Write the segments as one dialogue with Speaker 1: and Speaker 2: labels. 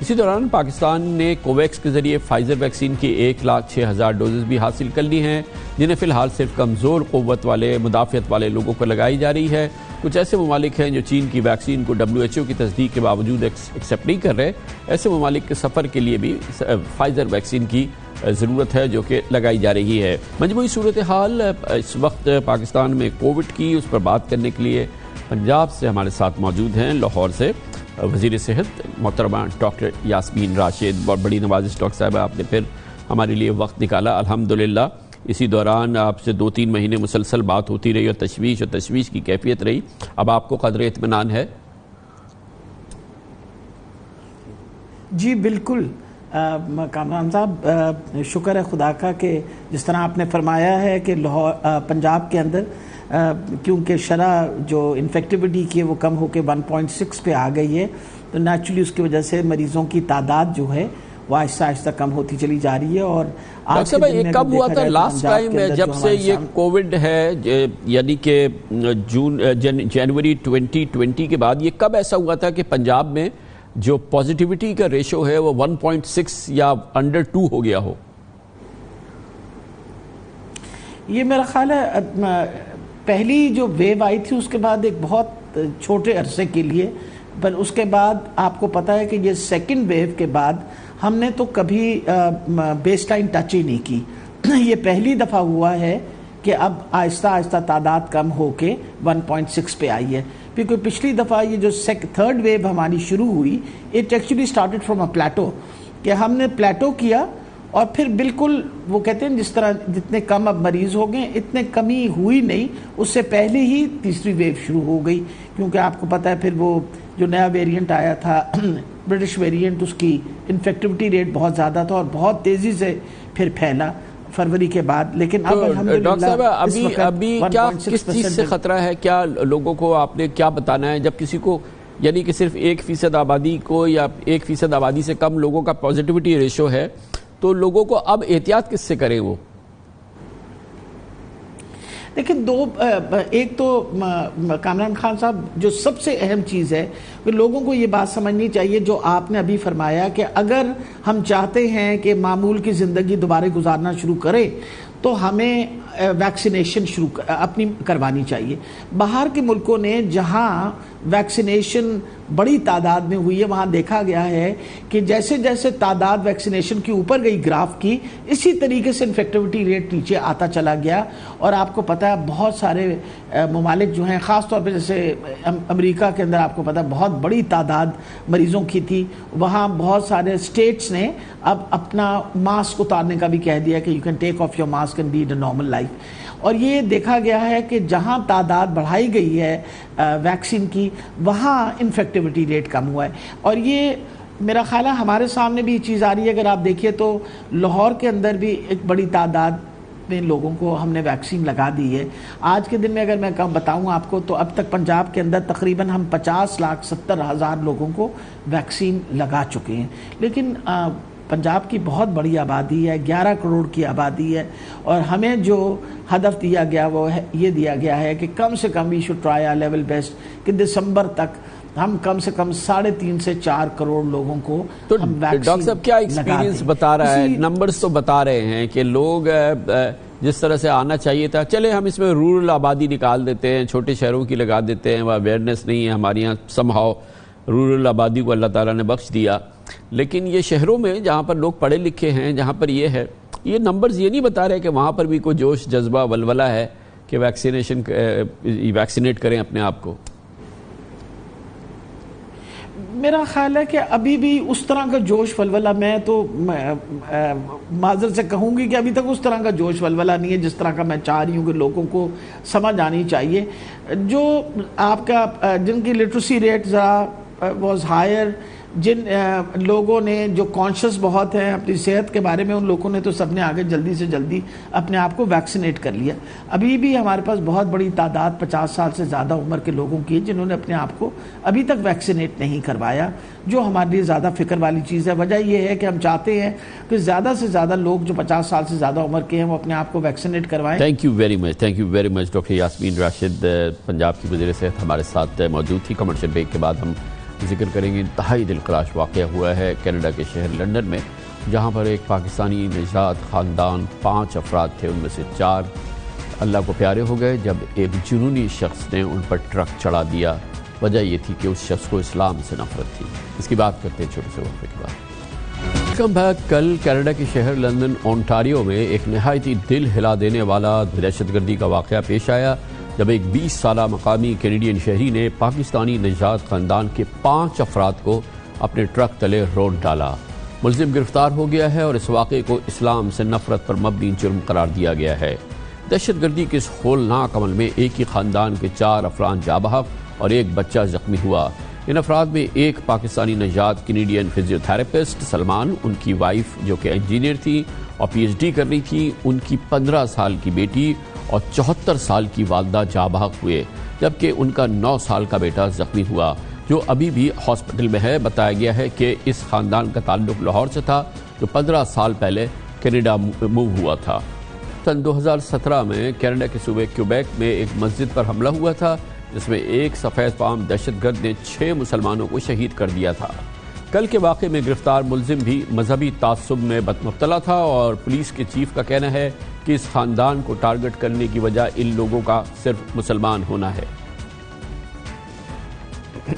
Speaker 1: اسی دوران پاکستان نے کوویکس کے ذریعے فائزر ویکسین کی 1,06,000 ڈوزز بھی حاصل کر لی ہیں، جنہیں فی الحال صرف کمزور قوت والے مدافعت والے لوگوں کو لگائی جا رہی ہے۔ کچھ ایسے ممالک ہیں جو چین کی ویکسین کو WHO کی تصدیق کے باوجود ایکسیپٹ نہیں کر رہے۔ ایسے ممالک کے سفر کے لیے بھی فائزر ویکسین کی ضرورت ہے جو کہ لگائی جا رہی ہے۔ مجموعی صورتحال اس وقت پاکستان میں کووڈ کی، اس پر بات کرنے کے لیے پنجاب سے ہمارے ساتھ موجود ہیں، لاہور سے وزیر صحت محترمہ ڈاکٹر یاسمین راشد۔ بہت بڑی نوازش ڈاکٹر صاحب، آپ نے پھر ہمارے لیے وقت نکالا الحمدللہ۔ اسی دوران آپ سے 2-3 مہینے مسلسل بات ہوتی رہی اور تشویش کی کیفیت رہی، اب آپ کو قدر اطمینان ہے؟
Speaker 2: جی بالکل کامران صاحب، شکر ہے خدا کا کہ جس طرح آپ نے فرمایا ہے کہ پنجاب کے اندر کیونکہ شرح جو انفیکٹیوٹی کی ہے وہ کم ہو کے 1.6 پہ آ گئی ہے، تو نیچرلی اس کی وجہ سے مریضوں کی تعداد جو ہے وہ آہستہ آہستہ کم ہوتی چلی جا رہی ہے۔ اور
Speaker 1: ڈاکٹر صاحب یہ کب ہوا تھا لاسٹ ٹائم جب سے یہ کووڈ ہے، یعنی کہ جنوری 2020 کے بعد، یہ کب ایسا ہوا تھا کہ پنجاب میں جو پازیٹیوٹی کا ریشو ہے وہ 1.6 یا انڈر 2 ہو گیا ہو؟
Speaker 2: یہ میرا خیال ہے پہلی جو ویو آئی تھی اس کے بعد ایک بہت چھوٹے عرصے کے لیے، پر اس کے بعد آپ کو پتا ہے کہ یہ سیکنڈ ویو کے بعد ہم نے تو کبھی بیس لائن ٹچ ہی نہیں کی۔ یہ پہلی دفعہ ہوا ہے کہ اب آہستہ آہستہ تعداد کم ہو کے 1.6 پہ آئی ہے، کیونکہ پچھلی دفعہ یہ جو تھرڈ ویو ہماری شروع ہوئی، it actually started from a plateau, کہ ہم نے پلیٹو کیا اور پھر بالکل وہ کہتے ہیں جس طرح جتنے کم اب مریض ہو گئے اتنے کمی ہوئی نہیں، اس سے پہلے ہی تیسری ویو شروع ہو گئی، کیونکہ آپ کو پتہ ہے پھر وہ جو نیا ویریئنٹ آیا تھا برٹش ویریئنٹ، اس کی انفیکٹیوٹی ریٹ بہت زیادہ تھا اور بہت تیزی سے پھر پھیلا فروری کے بعد۔ لیکن اب
Speaker 1: ڈاکٹر صاحب ابھی کیا کس چیز سے خطرہ ہے؟ کیا لوگوں کو آپ نے کیا بتانا ہے جب کسی کو، یعنی کہ صرف 1% آبادی کو یا 1% آبادی سے کم لوگوں کا پازیٹیوٹی ریشو ہے، تو لوگوں کو اب احتیاط کس سے کریں وہ؟
Speaker 2: لیکن ایک تو کامران خان صاحب جو سب سے اہم چیز ہے کہ لوگوں کو یہ بات سمجھنی چاہیے جو آپ نے ابھی فرمایا کہ اگر ہم چاہتے ہیں کہ معمول کی زندگی دوبارہ گزارنا شروع کریں تو ہمیں ویکسینیشن اپنی کروانی چاہیے۔ باہر کے ملکوں نے جہاں ویکسینیشن بڑی تعداد میں ہوئی ہے وہاں دیکھا گیا ہے کہ جیسے جیسے تعداد ویکسینیشن کی اوپر گئی گراف کی، اسی طریقے سے انفیکٹیوٹی ریٹ نیچے آتا چلا گیا۔ اور آپ کو پتہ ہے بہت سارے ممالک جو ہیں، خاص طور پہ جیسے امریکہ کے اندر آپ کو پتہ ہے بہت بڑی تعداد مریضوں کی تھی، وہاں بہت سارے اسٹیٹس نے اب اپنا ماسک اتارنے کا بھی کہہ دیا کہ you can take off your mask and lead a normal life. اور یہ دیکھا گیا ہے کہ جہاں تعداد بڑھائی گئی ہے ویکسین کی، وہاں انفیکٹیوٹی ریٹ کم ہوا ہے۔ اور یہ میرا خیال ہے ہمارے سامنے بھی یہ چیز آ رہی ہے، اگر آپ دیکھیے تو لاہور کے اندر بھی ایک بڑی تعداد میں لوگوں کو ہم نے ویکسین لگا دی ہے۔ آج کے دن میں اگر میں بتاؤں آپ کو تو اب تک پنجاب کے اندر تقریباً ہم 50,70,000 لوگوں کو ویکسین لگا چکے ہیں۔ لیکن پنجاب کی بہت بڑی آبادی ہے، 11 کروڑ کی آبادی ہے، اور ہمیں جو ہدف دیا گیا وہ یہ دیا گیا ہے کہ کم سے کم we should try our level best کہ دسمبر تک ہم کم سے کم 3.5 سے 4 کروڑ لوگوں کو ہم ویکسین لگا دیں۔
Speaker 1: ڈاکٹر صاحب کیا ایکسپیرینس بتا رہا ہے؟ نمبرز تو بتا رہے ہیں کہ لوگ جس طرح سے آنا چاہیے تھا، چلے ہم اس میں رورل آبادی نکال دیتے ہیں، چھوٹے شہروں کی لگا دیتے ہیں، وہ اویئرنیس نہیں ہے ہمارے یہاں، سم ہاؤ رورل آبادی کو اللہ تعالیٰ نے بخش دیا، لیکن یہ شہروں میں جہاں پر لوگ پڑھے لکھے ہیں، جہاں پر یہ ہے، یہ نمبرز یہ نہیں بتا رہے کہ وہاں پر بھی کوئی جوش جذبہ ولولہ ہے کہ ویکسینیٹ کریں اپنے آپ کو۔
Speaker 2: میرا خیال ہے کہ ابھی بھی اس طرح کا جوش ولولہ، میں تو معذرت سے کہوں گی کہ ابھی تک اس طرح کا جوش ولولہ نہیں ہے جس طرح کا میں چاہ رہی ہوں کہ لوگوں کو سمجھ آنی چاہیے۔ جو آپ کا جن کی لٹریسی ریٹ ذرا واز ہائر، جن لوگوں نے جو کانشیس بہت ہیں اپنی صحت کے بارے میں، ان لوگوں نے تو سب نے آگے جلدی سے جلدی اپنے آپ کو ویکسینیٹ کر لیا۔ ابھی بھی ہمارے پاس بہت بڑی تعداد 50 سال سے زیادہ عمر کے لوگوں کی ہے جنہوں نے اپنے آپ کو ابھی تک ویکسینیٹ نہیں کروایا، جو ہمارے لیے زیادہ فکر والی چیز ہے۔ وجہ یہ ہے کہ ہم چاہتے ہیں کہ زیادہ سے زیادہ لوگ جو 50 سال سے زیادہ عمر کے ہیں وہ اپنے آپ کو ویکسینیٹ کروائیں۔
Speaker 1: Thank you very much doctor Yasmin Rashid, Punjab کی وزیر صحت ہمارے ساتھ موجود تھی۔ کمرشل بریک کے بعد ہم ذکر کریں گے انتہائی دلخراش واقعہ ہوا ہے کینیڈا کے شہر لندن میں، جہاں پر ایک پاکستانی نژاد خاندان 5 افراد تھے، ان میں سے 4 اللہ کو پیارے ہو گئے جب ایک جنونی شخص نے ان پر ٹرک چڑھا دیا۔ وجہ یہ تھی کہ اس شخص کو اسلام سے نفرت تھی۔ اس کی بات کرتے ہیں چھوٹے سے وقفے کے بعد۔ Welcome back. کل کینیڈا کے شہر لندن اونٹاریو میں ایک نہایتی دل ہلا دینے والا دہشت گردی کا واقعہ پیش آیا جب ایک 20 سالہ مقامی کینیڈین شہری نے پاکستانی نژاد خاندان کے 5 افراد کو اپنے ٹرک تلے روند ڈالا۔ ملزم گرفتار ہو گیا ہے اور اس واقعے کو اسلام سے نفرت پر مبنی جرم قرار دیا گیا ہے۔ دہشت گردی کے اس ہولناک عمل میں ایک ہی خاندان کے 4 افراد جاں بحق اور ایک بچہ زخمی ہوا۔ ان افراد میں ایک پاکستانی نژاد کینیڈین فزیو تھراپسٹ سلمان، ان کی وائف جو کہ انجینئر تھی اور پی ایچ ڈی کر رہی تھی، ان کی 15 سال کی بیٹی اور 74 سال کی والدہ جاں بحق ہوئے، جبکہ ان کا 9 سال کا بیٹا زخمی ہوا جو ابھی بھی ہاسپٹل میں ہے۔ بتایا گیا ہے کہ اس خاندان کا تعلق لاہور سے تھا جو 15 سال پہلے کینیڈا موو ہوا تھا۔ سن 2017 میں کینیڈا کے صوبے کیوبیک میں ایک مسجد پر حملہ ہوا تھا جس میں ایک سفید فام دہشت گرد نے 6 مسلمانوں کو شہید کر دیا تھا۔ کل کے واقعے میں گرفتار ملزم بھی مذہبی تعصب میں مبتلا تھا اور پولیس کے چیف کا کہنا ہے کہ اس خاندان کو ٹارگٹ کرنے کی وجہ ان لوگوں کا صرف مسلمان ہونا ہے۔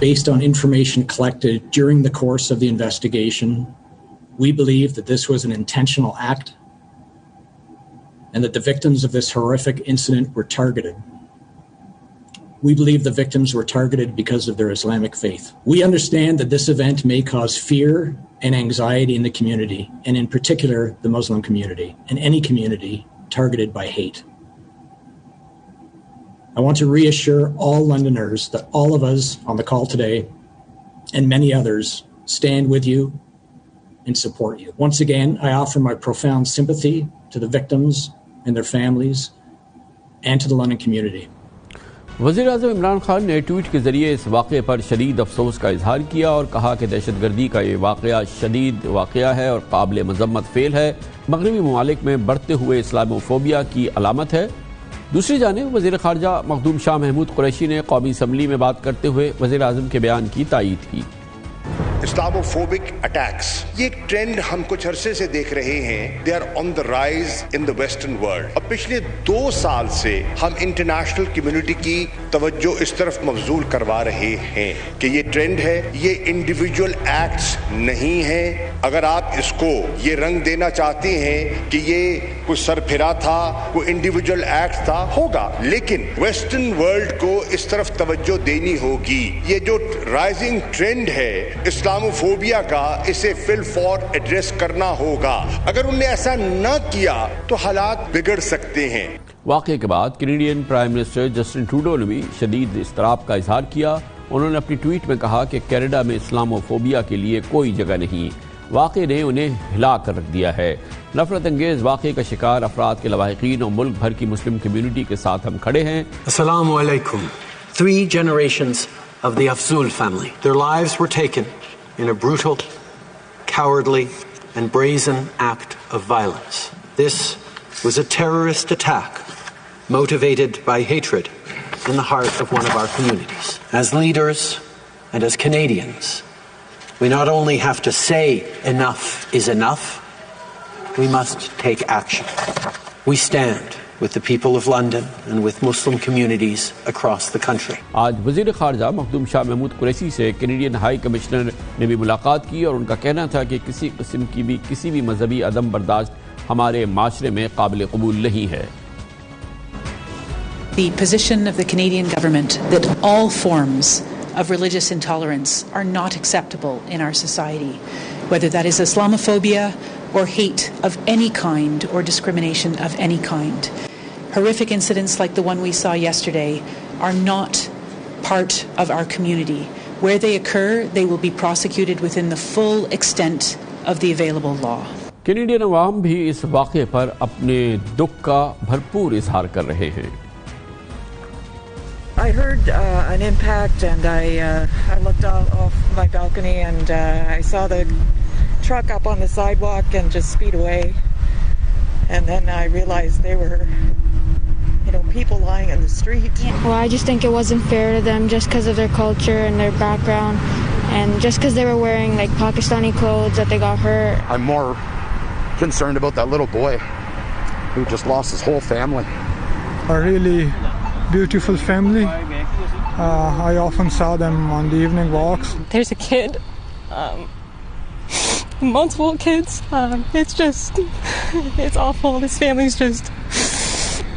Speaker 3: Based on information collected during the course of the investigation, we believe that this was an intentional act and that the victims of this horrific incident were targeted. We believe the victims were targeted because of their Islamic faith. We understand that this event may cause fear and anxiety in the community, and in particular the Muslim community, and any community targeted by hate. I want to reassure all Londoners that all of us on the call today and many others stand with you and support you. Once again, I offer my profound sympathy to the victims and their families and to the London community.
Speaker 1: وزیر اعظم عمران خان نے tweet کے ذریعے اس واقعے پر شدید افسوس کا اظہار کیا اور کہا کہ دہشت گردی کا یہ واقعہ شدید واقعہ ہے اور قابل مذمت فعل ہے، مغربی ممالک میں بڑھتے ہوئے اسلاموفوبیا کی علامت ہے۔ دوسری جانب وزیر خارجہ مخدوم شاہ محمود قریشی نے قومی اسمبلی میں بات کرتے ہوئے وزیر اعظم کے بیان کی تائید کی۔
Speaker 4: اسلاموفوبک اٹیکس یہ ایک ٹرینڈ ہم کچھ عرصے سے دیکھ رہے ہیں، they are on the rise in the western world. اور پچھلے 2 سال سے ہم انٹرنیشنل کمیونٹی کی توجہ اس طرف مبذول کروا رہے ہیں کہ یہ ٹرینڈ ہے، یہ انڈیویجول ایکٹس نہیں ہیں۔ اگر آپ اس کو یہ رنگ دینا چاہتے ہیں کہ یہ کوئی سر پھرا تھا، کوئی انڈیویجول ایکٹ تھا، ہوگا، لیکن ویسٹرن ورلڈ کو اس طرف توجہ دینی ہوگی۔ یہ جو رائزنگ ٹرینڈ ہے اسلاموفوبیا کا، اسے فل فور ایڈریس کرنا ہوگا۔ اگر انہوں نے ایسا نہ کیا تو حالات بگڑ سکتے ہیں۔
Speaker 1: واقعے کے بعد Canadian prime minister Justin Trudeau نے بھی شدید اضطراب کا اظہار کیا۔ انہوں نے اپنی ٹویٹ میں کہا کہ کینیڈا میں اسلاموفوبیا کے لیے کوئی جگہ نہیں، واقعے نے انہیں ہلا کر رکھ دیا ہے۔ نفرت انگیز واقعے کا شکار افراد کے لواحقین اور ملک بھر کی مسلم کمیونٹی کے ساتھ ہم کھڑے ہیں۔
Speaker 5: السلام علیکم۔ 3 generations of the Afzul family. Their lives were taken in a brutal, cowardly, and brazen act of violence. This was a terrorist attack motivated by hatred in the heart of one of our communities. As leaders and as Canadians, we not only have to say enough is enough, we must take action. We stand with the people of London and with Muslim communities across the country.
Speaker 1: آج وزیر خارجہ مخدوم شاہ محمود قریشی سے Canadian high commissioner نے بھی ملاقات کی اور ان کا کہنا تھا کہ کسی قسم کی بھی کسی بھی مذہبی عدم برداشت ہمارے معاشرے میں قابل قبول نہیں ہے۔
Speaker 6: The position of the Canadian government that all forms of religious intolerance are not acceptable in our society, whether that is Islamophobia or hate of any kind or discrimination of any kind. Horrific incidents like the one we saw yesterday are not part of our community. Where they occur, they will be prosecuted within the full extent of the available law.
Speaker 1: Canadian عوام بھی اس واقعے پر اپنے دکھ کا بھرپور اظہار کر رہے ہیں۔
Speaker 7: I heard an impact and I looked off my balcony and I saw the truck up on the sidewalk and just speed away, and then I realized they were, people lying in the street.
Speaker 8: Well, I just think it wasn't fair to them just because of their culture and their background. And just because they were wearing like Pakistani clothes that they got hurt.
Speaker 9: I'm more concerned about that little boy who just lost his whole family.
Speaker 10: A really beautiful family. I often saw them on the evening walks.
Speaker 11: There's a kid, multiple kids. It's awful. This family's just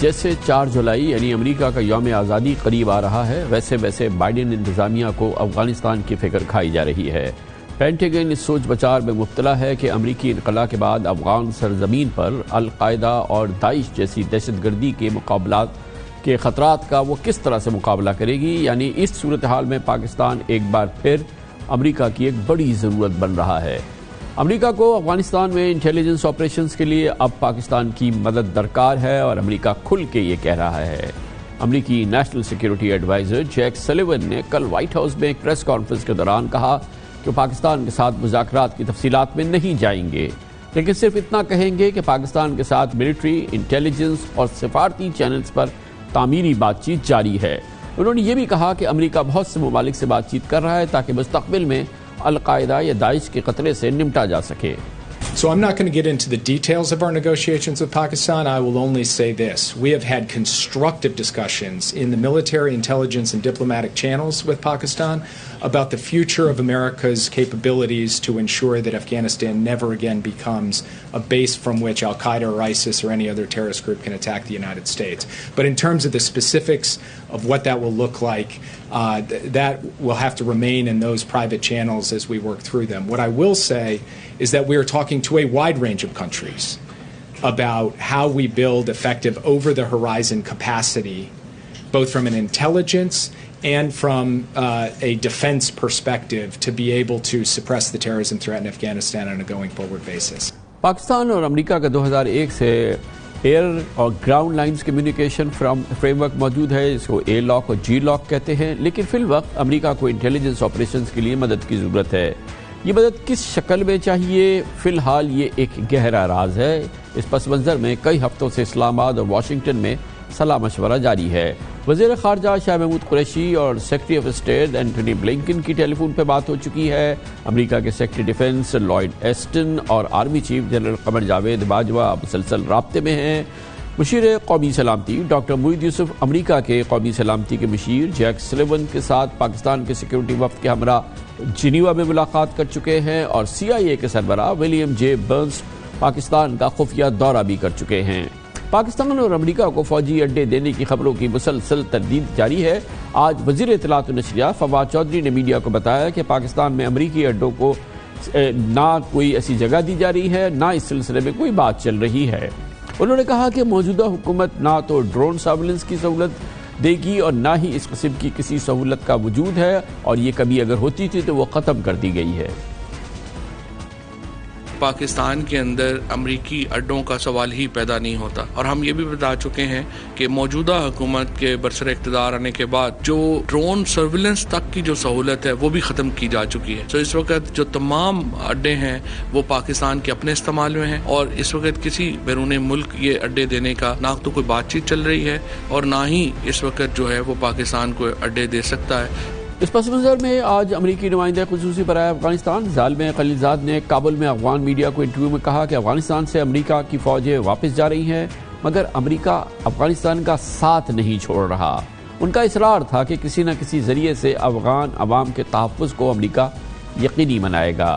Speaker 1: جیسے 4 جولائی یعنی امریکہ کا یوم آزادی قریب آ رہا ہے، ویسے ویسے بائیڈن انتظامیہ کو افغانستان کی فکر کھائی جا رہی ہے۔ پینٹیگن اس سوچ بچار میں مبتلا ہے کہ امریکی انخلا کے بعد افغان سرزمین پر القاعدہ اور داعش جیسی دہشت گردی کے مقابلات کے خطرات کا وہ کس طرح سے مقابلہ کرے گی۔ یعنی اس صورتحال میں پاکستان ایک بار پھر امریکہ کی ایک بڑی ضرورت بن رہا ہے۔ امریکہ کو افغانستان میں انٹیلیجنس آپریشنز کے لیے اب پاکستان کی مدد درکار ہے اور امریکہ کھل کے یہ کہہ رہا ہے۔ امریکی national security adviser Jake Sullivan نے کل وائٹ ہاؤس میں ایک پریس کانفرنس کے دوران کہا کہ پاکستان کے ساتھ مذاکرات کی تفصیلات میں نہیں جائیں گے، لیکن صرف اتنا کہیں گے کہ پاکستان کے ساتھ ملٹری، انٹیلیجنس اور سفارتی چینلز پر تعمیری بات چیت جاری ہے۔ انہوں نے یہ بھی کہا کہ امریکہ بہت سے ممالک سے بات چیت کر رہا ہے تاکہ مستقبل میں القاعدہ یا داعش کے خطرے سے نمٹا جا سکے۔
Speaker 12: So I'm not going to get into the details of our negotiations with Pakistan. I will only say this. We have had constructive discussions in the military, intelligence, and diplomatic channels with Pakistan about the future of America's capabilities to ensure that Afghanistan never again becomes a base from which Al-Qaeda or ISIS or any other terrorist group can attack the United States. But in terms of the specifics of what that will look like, that will have to remain in those private channels as we work through them. What I will say is that we are talking to a wide range of countries about how we build effective over-the-horizon capacity, both from an intelligence and from a defense perspective, to be able to suppress the terrorism threat in Afghanistan on a going forward basis.
Speaker 1: Pakistan اور امریکہ کا 2001 سے year اور ground lines communication frame work موجود ہے، اس کو a lock اور جی lock کہتے ہیں، لیکن فی الوقت امریکہ کو انٹیلیجنس آپریشنز کے لیے مدد کی ضرورت ہے۔ یہ مدد کس شکل میں چاہیے، فی الحال یہ ایک گہرا راز ہے۔ اس پس منظر میں کئی ہفتوں سے اسلام آباد اور واشنگٹن میں صلاح مشورہ جاری ہے۔ وزیر خارجہ شاہ محمود قریشی اور secretary of state Antony Blinken کی ٹیلی فون پہ بات ہو چکی ہے۔ امریکہ کے سیکرٹری ڈیفنس لائڈ ایسٹن اور army chief general Qamar Javed Bajwa مسلسل رابطے میں ہیں۔ مشیر قومی سلامتی ڈاکٹر موحد یوسف امریکہ کے قومی سلامتی کے مشیر جیک سلیون کے ساتھ پاکستان کے سیکیورٹی وفد کے ہمراہ جنیوا میں ملاقات کر چکے ہیں، اور CIA کے سربراہ ولیم جے برنس پاکستان کا خفیہ دورہ بھی کر چکے ہیں۔ پاکستان اور امریکہ کو فوجی اڈے دینے کی خبروں کی مسلسل تردید جاری ہے۔ آج وزیر اطلاعات و نشریات فواد چودھری نے میڈیا کو بتایا کہ پاکستان میں امریکی اڈوں کو نہ کوئی ایسی جگہ دی جا رہی ہے، نہ اس سلسلے میں کوئی بات چل رہی ہے۔ انہوں نے کہا کہ موجودہ حکومت نہ تو ڈرون سرویلنس کی سہولت دے گی اور نہ ہی اس قسم کی کسی سہولت کا وجود ہے، اور یہ کبھی اگر ہوتی تھی تو وہ ختم کر دی گئی ہے۔
Speaker 13: پاکستان کے اندر امریکی اڈوں کا سوال ہی پیدا نہیں ہوتا، اور ہم یہ بھی بتا چکے ہیں کہ موجودہ حکومت کے برسر اقتدار آنے کے بعد جو ڈرون سرویلنس تک کی جو سہولت ہے وہ بھی ختم کی جا چکی ہے۔ تو اس وقت جو تمام اڈے ہیں وہ پاکستان کے اپنے استعمال میں ہیں، اور اس وقت کسی بیرون ملک یہ اڈے دینے کا نہ تو کوئی بات چیت چل رہی ہے اور نہ ہی اس وقت جو ہے وہ پاکستان کو اڈے دے سکتا ہے۔
Speaker 1: اس پس منظر میں آج امریکی نمائندہ خصوصی برائے افغانستان ظالم خلیلزاد نے کابل میں افغان میڈیا کو انٹرویو میں کہا کہ افغانستان سے امریکہ کی فوجیں واپس جا رہی ہیں، مگر امریکہ افغانستان کا ساتھ نہیں چھوڑ رہا۔ ان کا اصرار تھا کہ کسی نہ کسی ذریعے سے افغان عوام کے تحفظ کو امریکہ یقینی بنائے گا۔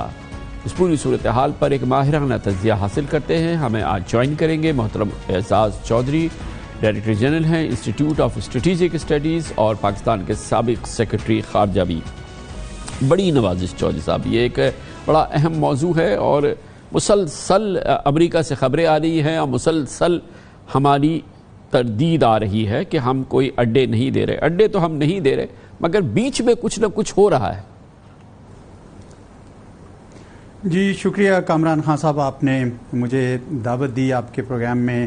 Speaker 1: اس پوری صورتحال پر ایک ماہرانہ تجزیہ حاصل کرتے ہیں۔ ہمیں آج جوائن کریں گے محترم اعزاز چودھری، ڈائریکٹر جنرل ہیں انسٹیٹیوٹ آف اسٹریٹجک اسٹڈیز اور پاکستان کے سابق سیکرٹری خارجہ بھی۔ بڑی نوازش چودھری صاحب، یہ ایک بڑا اہم موضوع ہے اور مسلسل امریکہ سے خبریں آ رہی ہیں اور مسلسل ہماری تردید آ رہی ہے کہ ہم کوئی اڈے نہیں دے رہے۔ اڈے تو ہم نہیں دے رہے، مگر بیچ میں کچھ نہ کچھ ہو رہا ہے۔
Speaker 14: جی شکریہ کامران خان صاحب، آپ نے مجھے دعوت دی آپ کے پروگرام میں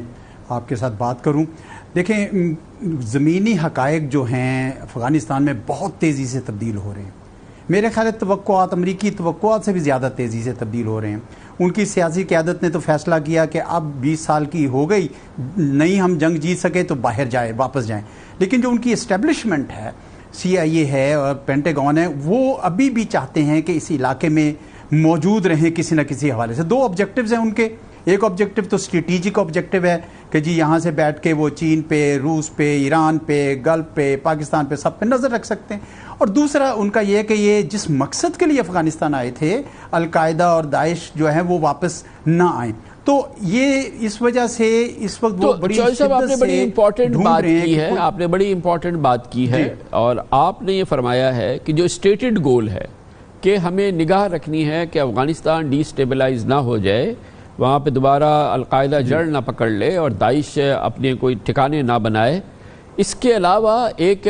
Speaker 14: آپ کے ساتھ بات کروں۔ دیکھیں، زمینی حقائق جو ہیں افغانستان میں بہت تیزی سے تبدیل ہو رہے ہیں۔ میرے خیال توقعات، امریکی توقعات سے بھی زیادہ تیزی سے تبدیل ہو رہے ہیں۔ ان کی سیاسی قیادت نے تو فیصلہ کیا کہ اب 20 سال کی ہو گئی، نہیں ہم جنگ جیت سکے تو باہر جائیں، واپس جائیں۔ لیکن جو ان کی اسٹیبلشمنٹ ہے، CIA ہے اور پینٹاگون ہے، وہ ابھی بھی چاہتے ہیں کہ اس علاقے میں موجود رہیں کسی نہ کسی حوالے سے۔ 2 آبجیکٹیوز ہیں ان کے۔ ایک آبجیکٹیو تو اسٹریٹجک آبجیکٹیو ہے کہ جی یہاں سے بیٹھ کے وہ چین پہ، روس پہ، ایران پہ، گلف پہ، پاکستان پہ، سب پہ نظر رکھ سکتے ہیں۔ اور دوسرا ان کا یہ کہ یہ جس مقصد کے لیے افغانستان آئے تھے، القاعدہ اور داعش جو ہیں وہ واپس نہ آئیں۔ تو یہ اس وجہ سے اس وقت وہ بڑی
Speaker 1: صاحب آپ نے بڑی امپورٹنٹ بات کی ہے، آپ نے بڑی امپورٹنٹ بات کی ہے، اور آپ نے یہ فرمایا ہے کہ جو اسٹیٹڈ گول ہے کہ ہمیں نگاہ رکھنی ہے کہ افغانستان ڈی سٹیبلائز نہ ہو جائے، وہاں پہ دوبارہ القاعدہ جڑ نہ پکڑ لے اور داعش اپنے کوئی ٹھکانے نہ بنائے. اس کے علاوہ ایک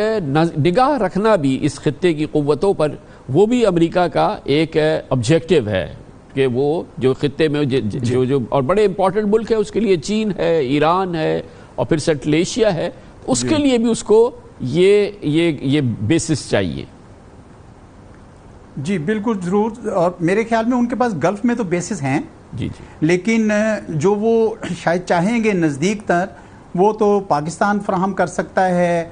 Speaker 1: نگاہ رکھنا بھی اس خطے کی قوتوں پر، وہ بھی امریکہ کا ایک آبجیکٹو ہے کہ وہ جو خطے میں جو اور بڑے امپورٹنٹ ملک ہے اس کے لیے چین ہے، ایران ہے اور پھر سینٹرل ایشیا ہے، اس کے لیے بھی اس کو یہ بیسس چاہیے.
Speaker 14: جی بالکل ضرور، اور میرے خیال میں ان کے پاس گلف میں تو بیسس ہیں
Speaker 1: جی
Speaker 14: لیکن جو وہ شاید چاہیں گے نزدیک تر وہ تو پاکستان فراہم کر سکتا ہے،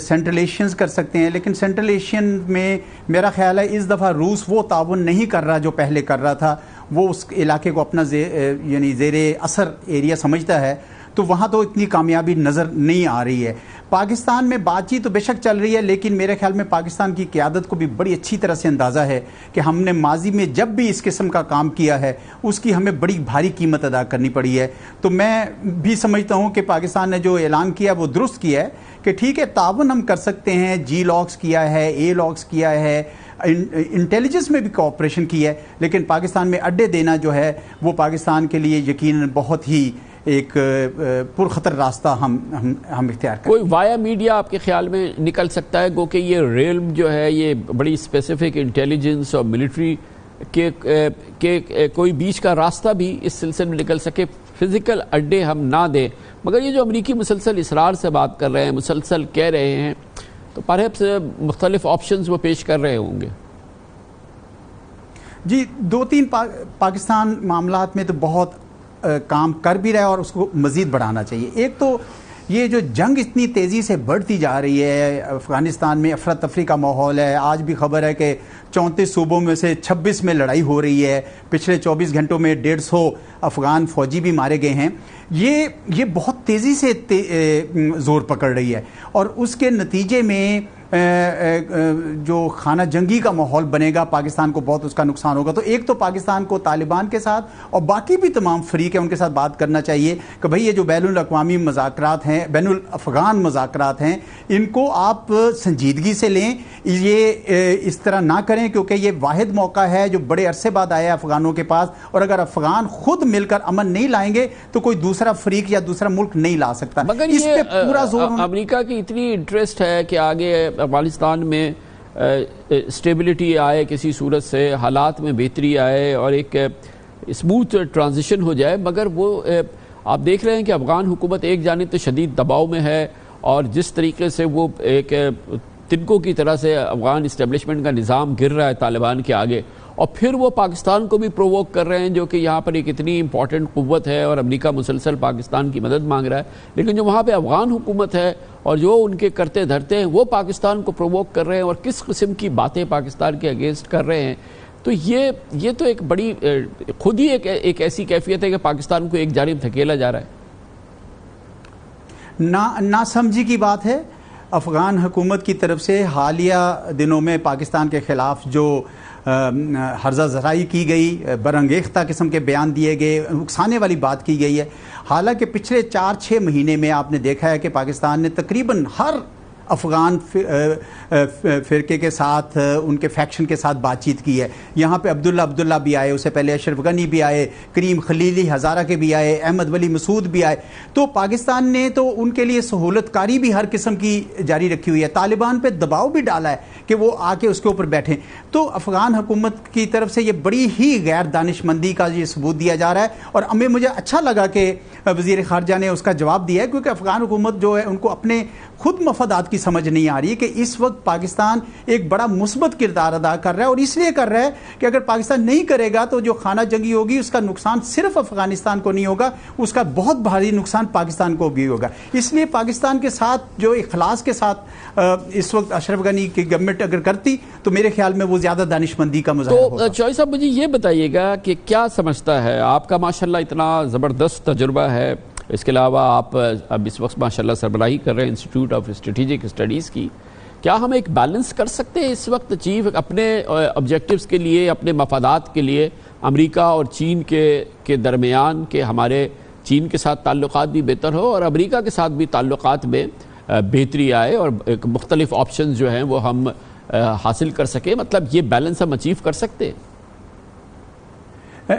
Speaker 14: سینٹرل ایشینز کر سکتے ہیں، لیکن سینٹرل ایشین میں میرا خیال ہے اس دفعہ روس وہ تعاون نہیں کر رہا جو پہلے کر رہا تھا. وہ اس علاقے کو اپنا یعنی زیر اثر ایریا سمجھتا ہے، تو وہاں تو اتنی کامیابی نظر نہیں آ رہی ہے. پاکستان میں بات چیت تو بے شک چل رہی ہے، لیکن میرے خیال میں پاکستان کی قیادت کو بھی بڑی اچھی طرح سے اندازہ ہے کہ ہم نے ماضی میں جب بھی اس قسم کا کام کیا ہے اس کی ہمیں بڑی بھاری قیمت ادا کرنی پڑی ہے. تو میں بھی سمجھتا ہوں کہ پاکستان نے جو اعلان کیا وہ درست کیا ہے کہ ٹھیک ہے تعاون ہم کر سکتے ہیں، جی لاکس کیا ہے، اے لاکس کیا ہے، انٹیلیجنس میں بھی کوآپریشن کی ہے، لیکن پاکستان میں اڈے دینا جو ہے وہ پاکستان کے لیے یقیناً بہت ہی ایک پرخطر راستہ ہم اختیار کریں.
Speaker 1: کوئی وایا میڈیا آپ کے خیال میں نکل سکتا ہے گو کہ یہ ریلم جو ہے یہ بڑی اسپیسیفک انٹیلیجنس اور ملٹری کے کوئی بیچ کا راستہ بھی اس سلسلے میں نکل سکے؟ فزیکل اڈے ہم نہ دیں، مگر یہ جو امریکی مسلسل اصرار سے بات کر رہے ہیں، مسلسل کہہ رہے ہیں، تو پرہیپس مختلف آپشنز وہ پیش کر رہے ہوں گے.
Speaker 14: جی دو تین پاکستان معاملات میں تو بہت کام کر بھی رہا ہے اور اس کو مزید بڑھانا چاہیے. ایک تو یہ جو جنگ اتنی تیزی سے بڑھتی جا رہی ہے، افغانستان میں افراتفری کا ماحول ہے. آج بھی خبر ہے کہ 34 صوبوں میں سے 26 میں لڑائی ہو رہی ہے. پچھلے 24 گھنٹوں میں 150 افغان فوجی بھی مارے گئے ہیں. یہ بہت تیزی سے زور پکڑ رہی ہے، اور اس کے نتیجے میں جو خانہ جنگی کا ماحول بنے گا پاکستان کو بہت اس کا نقصان ہوگا. تو ایک تو پاکستان کو طالبان کے ساتھ اور باقی بھی تمام فریق ہیں ان کے ساتھ بات کرنا چاہیے کہ بھئی یہ جو بین الاقوامی مذاکرات ہیں، بین الافغان مذاکرات ہیں، ان کو آپ سنجیدگی سے لیں. یہ اس طرح نہ کریں کیونکہ یہ واحد موقع ہے جو بڑے عرصے بعد آیا ہے افغانوں کے پاس، اور اگر افغان خود مل کر امن نہیں لائیں گے تو کوئی دوسرا فریق یا دوسرا ملک نہیں لا سکتا.
Speaker 1: مگر
Speaker 14: اس پہ پورا زور
Speaker 1: امریکہ کی اتنی انٹرسٹ ہے کہ آگے افغانستان میں اسٹیبلٹی آئے، کسی صورت سے حالات میں بہتری آئے اور ایک اسموتھ ٹرانزیشن ہو جائے، مگر وہ آپ دیکھ رہے ہیں کہ افغان حکومت ایک جانب تو شدید دباؤ میں ہے، اور جس طریقے سے وہ ایک تنکوں کی طرح سے افغان اسٹیبلشمنٹ کا نظام گر رہا ہے طالبان کے آگے، اور پھر وہ پاکستان کو بھی پرووک کر رہے ہیں جو کہ یہاں پر ایک اتنی امپورٹنٹ قوت ہے اور امریکہ مسلسل پاکستان کی مدد مانگ رہا ہے، لیکن جو وہاں پہ افغان حکومت ہے اور جو ان کے کرتے دھرتے ہیں وہ پاکستان کو پرووک کر رہے ہیں اور کس قسم کی باتیں پاکستان کے اگینسٹ کر رہے ہیں. تو یہ تو ایک بڑی خود ہی ایک ایسی کیفیت ہے کہ پاکستان کو ایک جانب دھکیلا جا رہا ہے.
Speaker 14: نا سمجھی کی بات ہے. افغان حکومت کی طرف سے حالیہ دنوں میں پاکستان کے خلاف جو ہرزہ زرائی کی گئی، برانگیختہ قسم کے بیان دیے گئے، اکسانے والی بات کی گئی ہے. حالانکہ پچھلے 4-6 مہینے میں آپ نے دیکھا ہے کہ پاکستان نے تقریباً ہر افغان فرقے کے ساتھ، ان کے فیکشن کے ساتھ بات چیت کی ہے. یہاں پہ عبداللہ بھی آئے، اس سے پہلے اشرف غنی بھی آئے، کریم خلیلی ہزارہ کے بھی آئے، احمد ولی مسعود بھی آئے. تو پاکستان نے تو ان کے لیے سہولت کاری بھی ہر قسم کی جاری رکھی ہوئی ہے. طالبان پہ دباؤ بھی ڈالا ہے کہ وہ آ کے اس کے اوپر بیٹھیں. تو افغان حکومت کی طرف سے یہ بڑی ہی غیر دانش مندی کا یہ ثبوت دیا جا رہا ہے، اور مجھے اچھا لگا کہ وزیر خارجہ نے اس کا جواب دیا ہے، کیونکہ افغان حکومت جو ہے ان کو اپنے خود مفادات کی سمجھ نہیں آ رہی ہے کہ اس وقت پاکستان ایک بڑا مثبت کردار ادا کر رہا ہے، اور اس لیے کر رہا ہے کہ اگر پاکستان نہیں کرے گا تو جو خانہ جنگی ہوگی اس کا نقصان صرف افغانستان کو نہیں ہوگا، اس کا بہت بھاری نقصان پاکستان کو بھی ہوگا. اس لیے پاکستان کے ساتھ جو اخلاص کے ساتھ اس وقت اشرف غنی کی گورنمنٹ اگر کرتی تو میرے خیال میں وہ زیادہ دانش مندی کا مظاہرہ ہوگا.
Speaker 1: تو چوہی صاحب مجھے یہ بتائیے گا کہ کیا سمجھتا ہے آپ کا ماشاءاللہ اتنا زبردست تجربہ ہے، اس کے علاوہ آپ اب اس وقت ماشاءاللہ سربراہی کر رہے ہیں انسٹیٹیوٹ آف اسٹریٹجک اسٹڈیز کی، کیا ہم ایک بیلنس کر سکتے ہیں اس وقت چیف اپنے آبجیکٹیوز کے لیے، اپنے مفادات کے لیے امریکہ اور چین کے درمیان کہ ہمارے چین کے ساتھ تعلقات بھی بہتر ہو اور امریکہ کے ساتھ بھی تعلقات میں بہتری آئے اور ایک مختلف آپشنز جو ہیں وہ ہم حاصل کر سکیں؟ مطلب یہ بیلنس ہم اچیو کر سکتے ہیں؟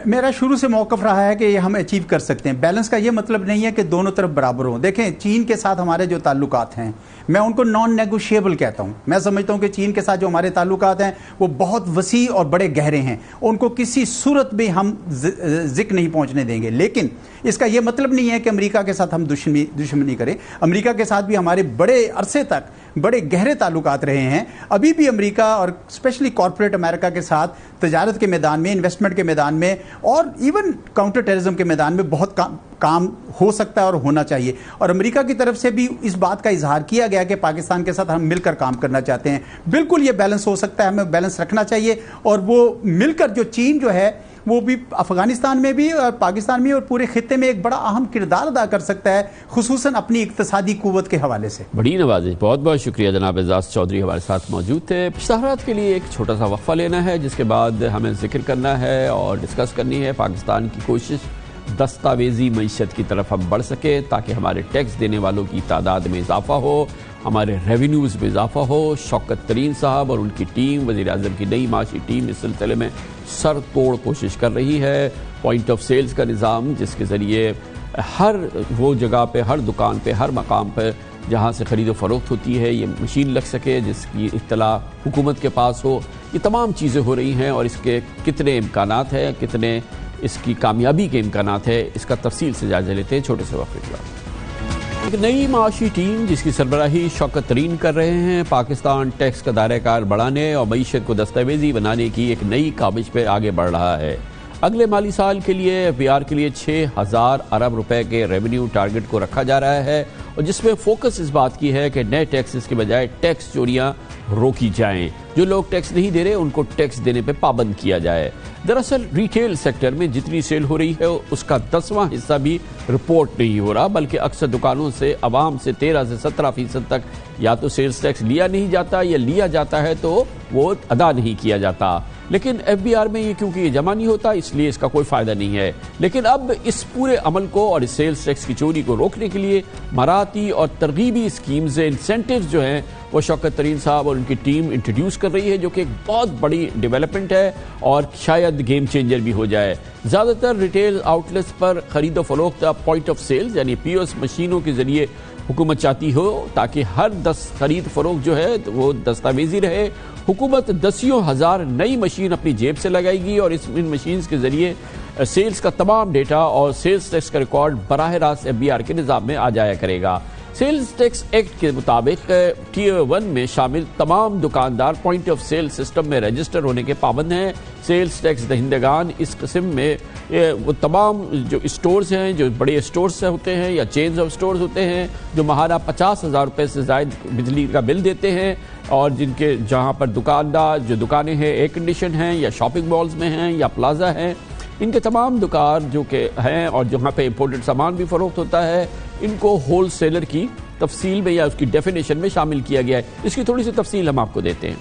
Speaker 14: میرا شروع سے موقف رہا ہے کہ یہ ہم اچیو کر سکتے ہیں. بیلنس کا یہ مطلب نہیں ہے کہ دونوں طرف برابر ہوں. دیکھیں چین کے ساتھ ہمارے جو تعلقات ہیں میں ان کو نان نیگوشیبل کہتا ہوں. میں سمجھتا ہوں کہ چین کے ساتھ جو ہمارے تعلقات ہیں وہ بہت وسیع اور بڑے گہرے ہیں, ان کو کسی صورت بھی ہم ذکر نہیں پہنچنے دیں گے. لیکن اس کا یہ مطلب نہیں ہے کہ امریکہ کے ساتھ ہم دشمنی کریں. امریکہ کے ساتھ بھی ہمارے بڑے عرصے تک بڑے گہرے تعلقات رہے ہیں. ابھی بھی امریکہ اور اسپیشلی کارپوریٹ امریکہ کے ساتھ تجارت کے میدان میں, انویسٹمنٹ کے میدان میں اور ایون کاؤنٹر ٹیررزم کے میدان میں بہت کام ہو سکتا ہے اور ہونا چاہیے. اور امریکہ کی طرف سے بھی اس بات کا اظہار کیا گیا کہ پاکستان کے ساتھ ہم مل کر کام کرنا چاہتے ہیں. بالکل یہ بیلنس ہو سکتا ہے, ہمیں بیلنس رکھنا چاہیے اور وہ مل کر جو چین جو ہے وہ بھی افغانستان میں بھی اور پاکستان میں اور پورے خطے میں ایک بڑا اہم کردار ادا کر سکتا ہے, خصوصاً اپنی اقتصادی قوت کے حوالے سے.
Speaker 1: بڑی نوازش. بہت بہت شکریہ جناب اعزاز چودھری ہمارے ساتھ موجود تھے. اشتہارات کے لیے ایک چھوٹا سا وقفہ لینا ہے جس کے بعد ہمیں ذکر کرنا ہے اور ڈسکس کرنی ہے پاکستان کی کوشش دستاویزی معیشت کی طرف ہم بڑھ سکیں تاکہ ہمارے ٹیکس دینے والوں کی تعداد میں اضافہ ہو, ہمارے ریونیوز میں اضافہ ہو. شوکت ترین صاحب اور ان کی ٹیم, وزیر اعظم کی نئی معاشی ٹیم اس سلسلے میں سر توڑ کوشش کر رہی ہے. پوائنٹ آف سیلز کا نظام جس کے ذریعے ہر وہ جگہ پہ, ہر دکان پہ, ہر مقام پہ جہاں سے خرید و فروخت ہوتی ہے یہ مشین لگ سکے جس کی اطلاع حکومت کے پاس ہو. یہ تمام چیزیں ہو رہی ہیں اور اس کے کتنے امکانات ہیں, کتنے اس کی کامیابی کے امکانات ہے, اس کا تفصیل سے جائزہ لیتے ہیں چھوٹے سے وقفے کے بعد. ایک نئی معاشی ٹیم جس کی سربراہی شوکت ترین کر رہے ہیں پاکستان ٹیکس کا دائرہ کار بڑھانے اور معیشت کو دستاویزی بنانے کی ایک نئی کاوش پہ آگے بڑھ رہا ہے. اگلے مالی سال کے لیے ایف بی آر کے لیے 6,000 ارب روپے کے ریونیو ٹارگٹ کو رکھا جا رہا ہے اور جس میں فوکس اس بات کی ہے کہ نئے ٹیکسز کے بجائے ٹیکس چوریاں روکی جائیں. جو لوگ ٹیکس نہیں دے رہے ان کو ٹیکس دینے پہ پابند کیا جائے. دراصل ریٹیل سیکٹر میں جتنی سیل ہو رہی ہے اس کا 10واں حصہ بھی رپورٹ نہیں ہو رہا, بلکہ اکثر دکانوں سے عوام سے 13 سے 17% تک یا تو سیلز ٹیکس لیا نہیں جاتا یا لیا جاتا ہے تو وہ ادا نہیں کیا جاتا. لیکن ایف بی آر میں یہ کیونکہ یہ جمع نہیں ہوتا اس لیے اس کا کوئی فائدہ نہیں ہے. لیکن اب اس پورے عمل کو اور اس سیلز ٹیکس کی چوری کو روکنے کے لیے مراعاتی اور ترغیبی اسکیمز, انسینٹیوز جو ہیں وہ شوکت ترین صاحب اور ان کی ٹیم انٹروڈیوس کر رہی ہے جو کہ ایک بہت بڑی ڈیولپمنٹ ہے اور شاید گیم چینجر بھی ہو جائے. زیادہ تر ریٹیل آؤٹ لیٹس پر خرید و فروخت پوائنٹ آف سیلز یعنی پی او ایس مشینوں کے ذریعے حکومت چاہتی ہو تاکہ ہر 10 خرید فروخت جو ہے وہ دستاویزی رہے. حکومت 10,000 نئی مشین اپنی جیب سے لگائے گی اور ان مشینز کے ذریعے سیلز کا تمام ڈیٹا اور سیلز ٹیکس کا ریکارڈ براہ راست ایف بی آر کے نظام میں آ جایا کرے گا. سیلز ٹیکس ایکٹ کے مطابق ٹیئر 1 میں شامل تمام دکاندار پوائنٹ آف سیل سسٹم میں رجسٹر ہونے کے پابند ہیں. سیلز ٹیکس دہندگان اس قسم میں وہ تمام جو اسٹورز ہیں, جو بڑے اسٹورز ہوتے ہیں یا چینز آف اسٹورز ہوتے ہیں جو ماہانہ 50,000 روپے سے زائد بجلی کا بل دیتے ہیں اور جن کے جہاں پر دکاندار جو دکانیں ہیں ایئر کنڈیشن ہیں یا شاپنگ مالز میں ہیں یا پلازا ہیں, ان کے تمام دکان جو کہ ہیں اور جہاں پہ امپورٹڈ سامان بھی فروخت ہوتا ہے ان کو ہول سیلر کی تفصیل میں یا اس کی ڈیفینیشن میں شامل کیا گیا ہے. اس کی تھوڑی سی تفصیل ہم آپ کو دیتے ہیں.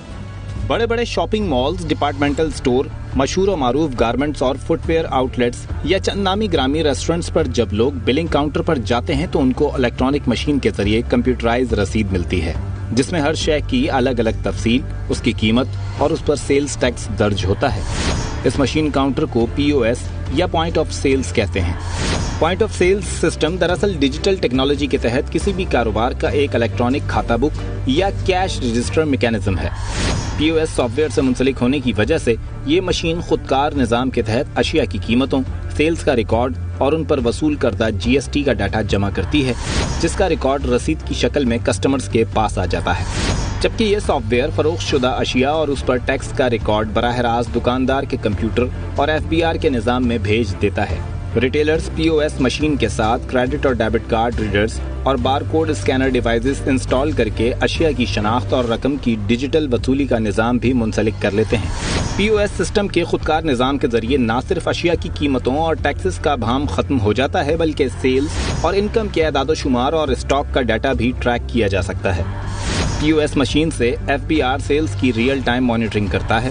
Speaker 15: بڑے بڑے شاپنگ مالز, ڈپارٹمنٹل سٹور, مشہور و معروف گارمنٹس اور فٹ ویئر آؤٹ لیٹس یا چند نامی گرامی ریسٹورنٹس پر جب لوگ بلنگ کاؤنٹر پر جاتے ہیں تو ان کو الیکٹرانک مشین کے ذریعے کمپیوٹرائز رسید ملتی ہے جس میں ہر شے کی الگ الگ تفصیل, اس کی قیمت اور اس پر سیلز ٹیکس درج ہوتا ہے. اس مشین کاؤنٹر کو پی او ایس یا پوائنٹ آف سیلز کہتے ہیں. پوائنٹ آف سیلز سسٹم دراصل ڈیجیٹل ٹیکنالوجی کے تحت کسی بھی کاروبار کا ایک الیکٹرانک کھاتہ بک یا کیش رجسٹر میکینزم ہے. پی او ایس سافٹ ویئر سے منسلک ہونے کی وجہ سے یہ مشین خودکار نظام کے تحت اشیاء کی قیمتوں, سیلز کا ریکارڈ اور ان پر وصول کردہ جی ایس ٹی کا ڈاٹا جمع کرتی ہے جس کا ریکارڈ رسید کی شکل میں کسٹمرز کے پاس آ جاتا ہے. جبکہ یہ سافٹ ویئر فروخت شدہ اشیاء اور اس پر ٹیکس کا ریکارڈ براہ راست دکاندار کے کمپیوٹر اور ایف بی آر کے نظام میں بھیج دیتا ہے. Retailers P O S machine کے ساتھ کریڈٹ اور ڈیبٹ کارڈ ریڈرز اور bar code scanner devices install کر کے اشیاء کی شناخت اور رقم کی ڈیجیٹل وصولی کا نظام بھی منسلک کر لیتے ہیں. پی او ایس سسٹم کے خودکار نظام کے ذریعے نہ صرف اشیاء کی قیمتوں اور ٹیکسز کا ابہام ختم ہو جاتا ہے بلکہ سیلز اور انکم کے اعداد و شمار اور اسٹاک کا ڈیٹا بھی ٹریک کیا جا سکتا ہے. پی او ایس مشین سے ایف بی آر سیلز کی ریئل ٹائم مانیٹرنگ کرتا ہے.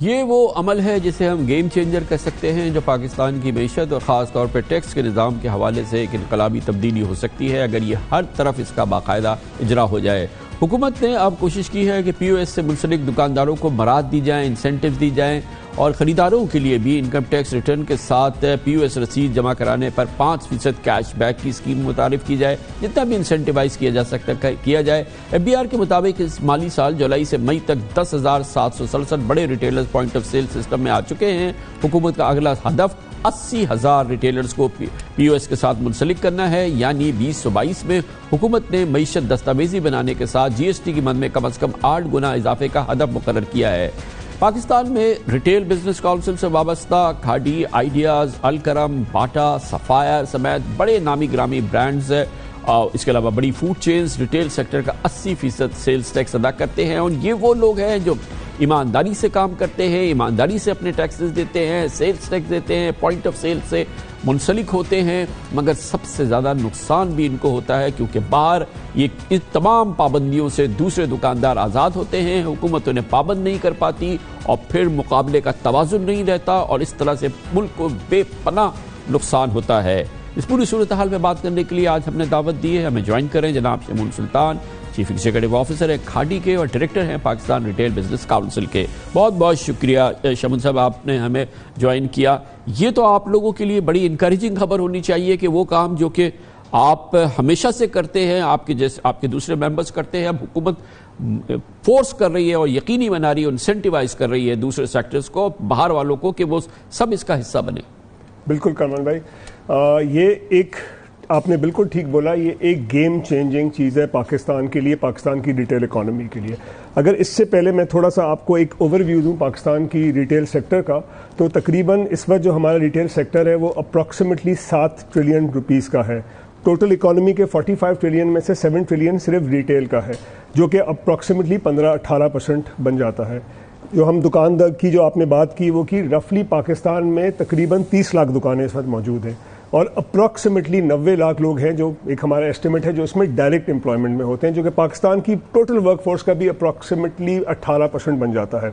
Speaker 1: یہ وہ عمل ہے جسے ہم گیم چینجر کہہ سکتے ہیں، جو پاکستان کی معیشت اور خاص طور پر ٹیکس کے نظام کے حوالے سے ایک انقلابی تبدیلی ہو سکتی ہے اگر یہ ہر طرف اس کا باقاعدہ اجرا ہو جائے۔ حکومت نے اب کوشش کی ہے کہ پی او ایس سے منسلک دکانداروں کو برات دی جائیں، انسینٹیو دی جائیں، اور خریداروں کے لیے بھی انکم ٹیکس ریٹرن کے ساتھ پی او ایس رسید جمع کرانے پر 5% کیش بیک کی اسکیم متعارف کی جائے، جتنا بھی انسینٹیوائز کیا جا سکتا کیا جائے۔ ایف بی آر کے مطابق اس مالی سال جولائی سے مئی تک 10,767 بڑے retailers point of sale system میں آ چکے ہیں۔ حکومت کا اگلا ہدف 80,000 ریٹیلرز کو پی او ایس کے ساتھ منسلک کرنا ہے، یعنی 2022 میں حکومت نے معیشت دستاویزی بنانے کے ساتھ جی ایس ٹی کی مد میں کم از کم 8 گنا اضافے کا ہدف مقرر کیا ہے۔ پاکستان میں ریٹیل بزنس کونسل سے وابستہ Khaadi, ideas, Al-Karam, Bata, sapphire سمیت بڑے نامی گرامی برانڈز، اس کے علاوہ بڑی فوڈ چینز ریٹیل سیکٹر کا 80% سیلز ٹیکس ادا کرتے ہیں، اور یہ وہ لوگ ہیں جو ایمانداری سے کام کرتے ہیں، ایمانداری سے اپنے ٹیکسز دیتے ہیں، سیلز ٹیکس دیتے ہیں، پوائنٹ آف سیل سے منسلک ہوتے ہیں، مگر سب سے زیادہ نقصان بھی ان کو ہوتا ہے کیونکہ باہر یہ اس تمام پابندیوں سے دوسرے دکاندار آزاد ہوتے ہیں، حکومت انہیں پابند نہیں کر پاتی، اور پھر مقابلے کا توازن نہیں رہتا، اور اس طرح سے ملک کو بے پناہ نقصان ہوتا ہے۔ اس پوری صورتحال میں بات کرنے کے لیے آج ہم نے دعوت دی ہے، ہمیں جوائن کریں جناب شمون سلطان، چیف ایگزیکٹو آفیسر ہے کھاڈی کے اور ڈائریکٹر ہیں پاکستان ریٹیل بزنس کونسل کے۔ بہت بہت شکریہ شمون صاحب، آپ نے ہمیں جوائن کیا۔ یہ تو آپ لوگوں کے لیے بڑی انکریجنگ خبر ہونی چاہیے کہ وہ کام جو کہ آپ ہمیشہ سے کرتے ہیں، آپ کے دوسرے ممبرز کرتے ہیں، اب حکومت فورس کر رہی ہے اور یقینی بنا رہی ہے، انسینٹیوائز کر رہی ہے دوسرے سیکٹرز کو، باہر والوں کو، کہ وہ سب اس کا حصہ بنے۔
Speaker 2: بالکل کامران بھائی، یہ ایک آپ نے بالکل ٹھیک بولا، یہ ایک گیم چینجنگ چیز ہے پاکستان کے لیے، پاکستان کی ریٹیل اکانومی کے لیے۔ اگر اس سے پہلے میں تھوڑا سا آپ کو ایک اوور ویو دوں پاکستان کی ریٹیل سیکٹر کا، تو تقریباً اس وقت جو ہمارا ریٹیل سیکٹر ہے وہ اپروکسیمیٹلی 7 ٹریلین روپیز کا ہے۔ ٹوٹل اکانومی کے 45 ٹریلین میں سے 7 ٹریلین صرف ریٹیل کا ہے، جو کہ اپروکسیمیٹلی 15-18% بن جاتا ہے۔ جو ہم دکاندار کی جو آپ نے بات کی وہ کی، رفلی پاکستان میں تقریباً 30 لاکھ دکانیں اس وقت موجود ہیں، اور اپروکسیمیٹلی 90 لاکھ لوگ ہیں، جو ایک ہمارا ایسٹیمیٹ ہے جو اس میں ڈائریکٹ امپلائمنٹ میں ہوتے ہیں، جو کہ پاکستان کی ٹوٹل ورک فورس کا بھی اپروکسیمیٹلی 18% بن جاتا ہے۔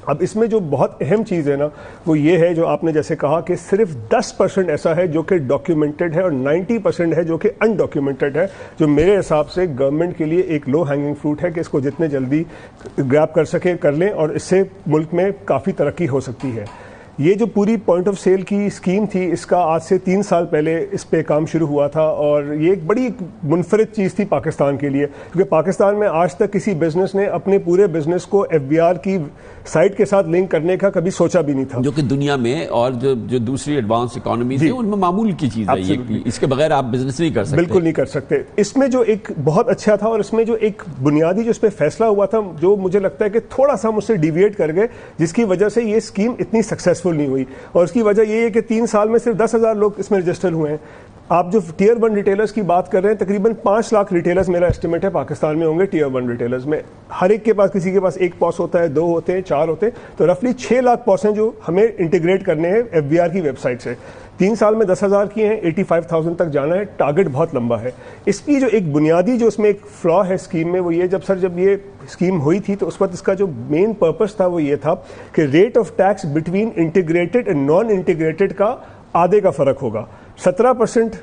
Speaker 2: اب اس میں جو بہت اہم چیز ہے نا وہ یہ ہے جو آپ نے جیسے کہا کہ صرف 10% ایسا ہے جو کہ ڈاکیومنٹڈ ہے اور 90% ہے جو کہ ان ڈاکیومنٹڈ ہے، جو میرے حساب سے گورنمنٹ کے لیے ایک لو ہینگنگ فروٹ ہے کہ اس کو جتنے جلدی گریب کر سکے کر لیں، اور اس سے ملک میں کافی ترقی ہو سکتی ہے۔ یہ جو پوری پوائنٹ آف سیل کی اسکیم تھی، اس کا آج سے 3 سال پہلے اس پہ کام شروع ہوا تھا، اور یہ ایک بڑی منفرد چیز تھی پاکستان کے لیے، کیونکہ پاکستان میں آج تک کسی بزنس نے اپنے پورے بزنس کو ایف بی آر کی سائٹ کے ساتھ لنک کرنے کا کبھی سوچا بھی نہیں تھا، جو
Speaker 1: کہ دنیا میں اور جو دوسری ایڈوانس اکانومیز ہیں ان میں معمول کی چیز ہے، اس کے بغیر آپ بزنس نہیں کر سکتے،
Speaker 2: بالکل نہیں کر سکتے۔ اس میں جو ایک بہت اچھا تھا، اور اس میں جو ایک بنیادی جو اس پہ فیصلہ ہوا تھا، جو مجھے لگتا ہے کہ تھوڑا سا مجھ سے ڈیویٹ کر گئے، جس کی وجہ سے یہ اسکیم اتنی سکسیسفل نہیں ہوئی، اور اس کی وجہ یہ ہے کہ 3 سال میں صرف 10,000 لوگ اس میں رجسٹر ہوئے ہیں۔ آپ جو ٹیئر 1 ریٹیلرز کی بات کر رہے ہیں، تقریباً 5 لاکھ ریٹیلرز میرا ایسٹیمیٹ ہے پاکستان میں ہوں گے ٹیئر 1 ریٹیلرز میں۔ ہر ایک کے پاس، کسی کے پاس 1 پوس ہوتا ہے، 2 ہوتے ہیں، 4 ہوتے ہیں، تو رفلی 6 لاکھ پوس ہیں جو ہمیں انٹیگریٹ کرنے ہیں ایف بی آر کی ویب سائٹ سے۔ 3 سال میں 10,000 کیے ہیں، 85,000 تک جانا ہے، ٹارگٹ بہت لمبا ہے۔ اس کی جو ایک بنیادی جو اس میں ایک فلا ہے اسکیم میں وہ یہ، جب یہ اسکیم ہوئی تھی تو اس وقت اس کا جو مین پرپس تھا وہ یہ تھا کہ rate of tax between integrated and non integrated کا آدھے کا فرق ہوگا۔ 17%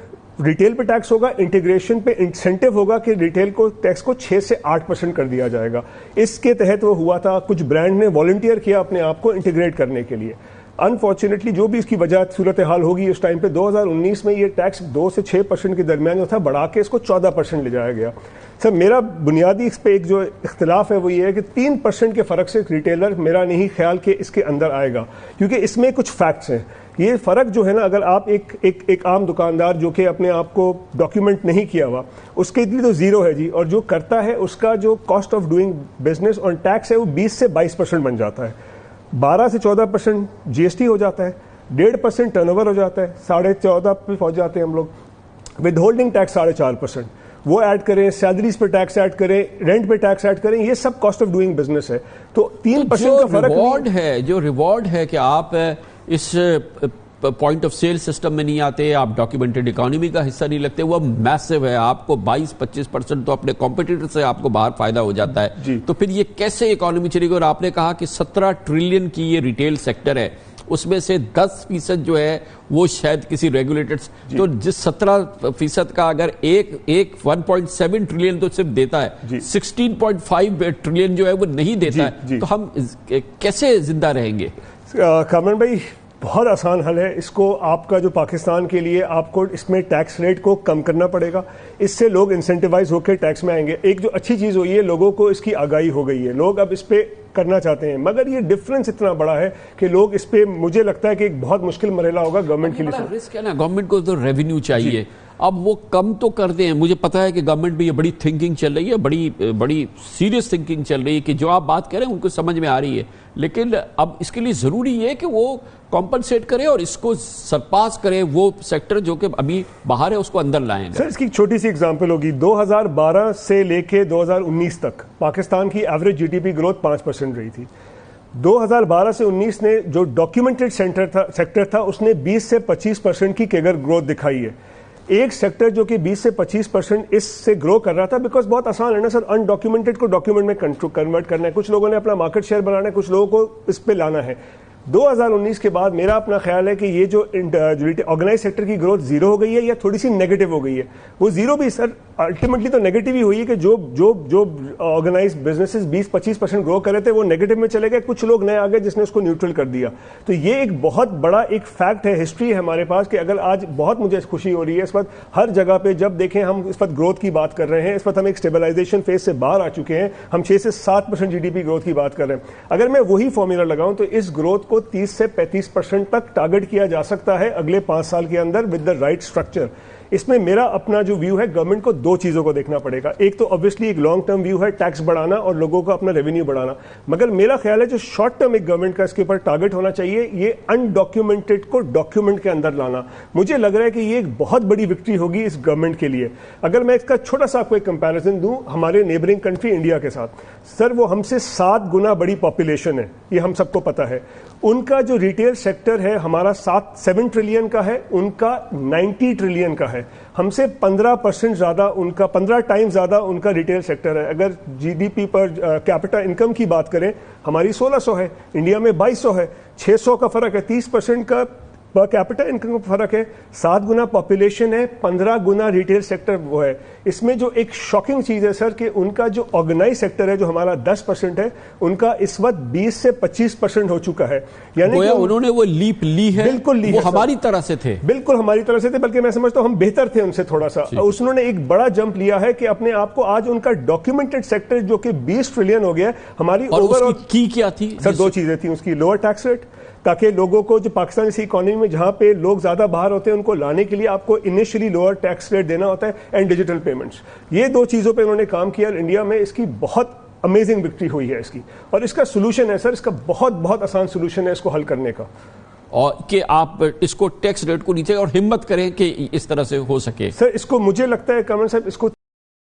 Speaker 2: ریٹیل پہ ٹیکس ہوگا، انٹیگریشن پہ انسینٹیو ہوگا کہ ریٹیل کو ٹیکس کو 6 سے 8% کر دیا جائے گا۔ اس کے تحت وہ ہوا تھا، کچھ برانڈ نے والنٹیئر کیا اپنے آپ کو انٹیگریٹ کرنے کے لیے۔ انفارچونیٹلی جو بھی اس کی وجہ صورتحال ہوگی اس ٹائم پہ 2019 میں یہ ٹیکس 2 سے 6% کے درمیان جو تھا بڑھا کے اس کو 14% لے جایا گیا۔ سر میرا بنیادی اس پہ ایک جو اختلاف ہے وہ یہ ہے کہ 3% کے فرق سے ریٹیلر میرا نہیں خیال کہ اس کے اندر آئے گا، کیونکہ اس میں کچھ فیکٹس ہیں۔ یہ فرق جو ہے نا، اگر آپ ایک عام دکاندار جو کہ اپنے آپ کو ڈاکیومنٹ نہیں کیا ہوا، اس کے لیے تو 0 ہے جی، اور جو کرتا ہے اس کا جو cost of doing business on tax ہے وہ 20 سے 22% بن جاتا ہے، 12 سے 14% جی ایس ٹی ہو جاتا ہے، 1.5% ٹرن اوور ہو جاتا ہے، 14.5 پہ پہنچ جاتے ہیں ہم لوگ، ود ہولڈنگ ٹیکس 4.5%، وہ ایڈ کریں، سیلریز پہ ٹیکس ایڈ کریں، رینٹ پہ ٹیکس ایڈ کریں، یہ سب کاسٹ آف ڈوئنگ بزنس ہے۔ تو 3% کا فرق
Speaker 1: جو ریوارڈ ہے کہ آپ اس پوائنٹ آف سیل سسٹم میں نہیں آتے, آپ ڈاکیومنٹڈ اکانومی کا حصہ نہیں لگتے, وہ میسو ہے, آپ کو 22-25% تو اپنے کمپیٹیٹر سے آپ کو باہر فائدہ ہو جاتا ہے. تو پھر یہ کیسے اکانومی چلے گی؟ اور آپ نے کہا کہ 17 ٹریلین کی یہ ریٹیل سیکٹر ہے, اس میں سے 10% جو ہے وہ شاید کسی ریگولیٹڈ, تو جس 17% کا اگر ایک 1.7 ٹریلین تو صرف دیتا ہے, 16.5 ٹریلین جو ہے وہ نہیں دیتا ہے, تو ہم کیسے زندہ رہیں گے؟
Speaker 2: کامران بھائی بہت آسان حل ہے اس کو. آپ کا جو پاکستان کے لیے آپ کو اس میں ٹیکس ریٹ کو کم کرنا پڑے گا, اس سے لوگ انسینٹیوائز ہو کے ٹیکس میں آئیں گے. ایک جو اچھی چیز ہوئی ہے, لوگوں کو اس کی آگاہی ہو گئی ہے, لوگ اب اس پہ کرنا چاہتے ہیں, مگر یہ ڈفرنس اتنا بڑا ہے کہ لوگ اس پہ, مجھے لگتا ہے کہ ایک بہت مشکل مرحلہ ہوگا گورنمنٹ کے لیے.
Speaker 1: رسک ہے نا, گورنمنٹ کو تو ریونیو چاہیے, اب وہ کم تو کرتے ہیں. مجھے پتا ہے کہ گورنمنٹ میں یہ بڑی تھنکنگ چل رہی ہے, بڑی سیریس تھنکنگ چل رہی ہے کہ جو آپ بات کہہ رہے ہیں ان کو سمجھ میں آ رہی ہے, لیکن اب اس کے لیے ضروری ہے کہ وہ کمپنسیٹ کرے اور اس کو سرپاس کرے, وہ سیکٹر جو کہ ابھی باہر ہے اس کو اندر لائیں گے.
Speaker 2: سر اس کی چھوٹی سی اگزامپل ہوگی, 2012 سے لے کے 2019 تک پاکستان کی average G D P growth 5% رہی تھی. 2012 سے 19 نے جو ڈاکیومنٹڈ سیکٹر تھا اس نے 20 سے 25% کی کیگر گروتھ دکھائی ہے. ایک سیکٹر جو کہ 20 سے 25% اس سے گرو کر رہا تھا, بیکاز بہت آسان ہے نا سر, انڈاکیومنٹڈ کو ڈاکیومنٹ میں کنورٹ کرنا ہے, کچھ لوگوں نے اپنا مارکیٹ شیئر بنانا ہے, کچھ لوگوں کو اس پہ لانا ہے. 2019 کے بعد میرا اپنا خیال ہے کہ یہ جو آرگنائز سیکٹر کی گروتھ زیرو ہو گئی ہے یا تھوڑی سی نیگیٹو ہو گئی ہے. وہ زیرو بھی سر الٹیمیٹلی تو نیگیٹو ہی ہوئی ہے کہ جو آرگنائز بزنسز 20-25% گرو کر رہے تھے وہ نیگیٹو میں چلے گئے, کچھ لوگ نئے آ گئے جس نے اس کو نیوٹرل کر دیا. تو یہ ایک بہت بڑا ایک فیکٹ ہے, ہسٹری ہے ہمارے پاس, کہ اگر آج بہت مجھے خوشی ہو رہی ہے اس وقت ہر جگہ پہ جب دیکھیں ہم اس وقت گروتھ کی بات کر رہے ہیں, اس وقت ہم ایک اسٹیبلائزیشن فیز سے باہر آ چکے ہیں, ہم 6 سے 7% جی ڈی پی گروتھ کی بات کر رہے ہیں. اگر میں وہی فارمولا لگاؤں تو اس گروتھ کو 30 سے 35% تک ٹارگٹ کیا جا سکتا ہے اگلے 5 سال کے اندر ود دا رائٹ اسٹرکچر. اس میں میرا اپنا جو ویو ہے, گورنمنٹ کو 2 چیزوں کو دیکھنا پڑے گا. ایک تو obviously ایک لانگ ٹرم ویو ہے, ٹیکس بڑھانا اور لوگوں کو اپنا ریونیو بڑھانا, مگر میرا خیال ہے جو شارٹ ٹرم ایک گورنمنٹ کا اس کے اوپر ٹارگٹ ہونا چاہیے, یہ انڈاکیومنٹڈ کو ڈاکیومنٹ کے اندر لانا. مجھے لگ رہا ہے کہ یہ ایک بہت بڑی وکٹری ہوگی اس گورنمنٹ کے لیے. اگر میں اس کا چھوٹا سا کوئی کمپیریزن دوں ہمارے نیبرنگ کنٹری انڈیا کے ساتھ, سر وہ ہم سے 7 گنا بڑی پاپولیشن ہے, یہ ہم سب کو پتا ہے. ان کا جو ریٹیل سیکٹر ہے ہمارا 7 ٹریلین کا ہے, ان کا 90 ٹریلین کا ہے. ہم سے 15% زیادہ, ان کا 15 ٹائم زیادہ ان کا ریٹیل سیکٹر ہے. اگر G D P per capita income کی بات کریں, ہماری 1600 ہے, انڈیا میں 2200 ہے, 600 کا فرق ہے, 30% کا پر کیپٹا انکم کا فرق ہے. 7 گنا پاپولیشن ہے, 15 گنا ریٹیل سیکٹر وہ ہے. اس میں جو ایک شاکنگ چیز ہے سر کہ ان کا جو آرگنائز سیکٹر ہے جو ہمارا 10% ہے, ان کا اس وقت 20 سے 25% ہو چکا ہے. یعنی
Speaker 1: انہوں نے وہ لیپ لی ہے,
Speaker 2: بالکل لی ہے,
Speaker 1: وہ ہماری طرح سے تھے,
Speaker 2: بالکل ہماری طرح سے تھے, بلکہ میں سمجھتا ہوں ہم بہتر تھے ان سے تھوڑا سا. انہوں نے ایک بڑا جمپ لیا ہے کہ اپنے آپ کو آج ان کا ڈاکیومنٹڈ سیکٹر جو کہ 20 ٹریلین ہو گیا ہے. ہماری
Speaker 1: اوور کی کیا تھی
Speaker 2: سر 2 چیزیں تھیں. اس کی لوور ٹیکس ریٹ, تاکہ لوگوں کو جو پاکستان جیسی اکانومی میں جہاں پہ لوگ زیادہ باہر ہوتے ہیں ان کو لانے کے لیے آپ کو انیشلی لوور ٹیکس ریٹ دینا ہوتا ہے, اینڈ ڈیجیٹل پیمنٹس. یہ 2 چیزوں پہ انہوں نے کام کیا. انڈیا میں اس کی بہت امیزنگ وکٹری ہوئی ہے اس کی, اور اس کا سولوشن ہے سر, اس کا بہت آسان سولوشن ہے اس کو حل کرنے کا,
Speaker 1: اور کہ آپ اس کو ٹیکس ریٹ کو نیچے اور ہمت کریں کہ اس طرح سے ہو سکے.
Speaker 2: سر اس کو مجھے لگتا ہے کامران صاحب اس کو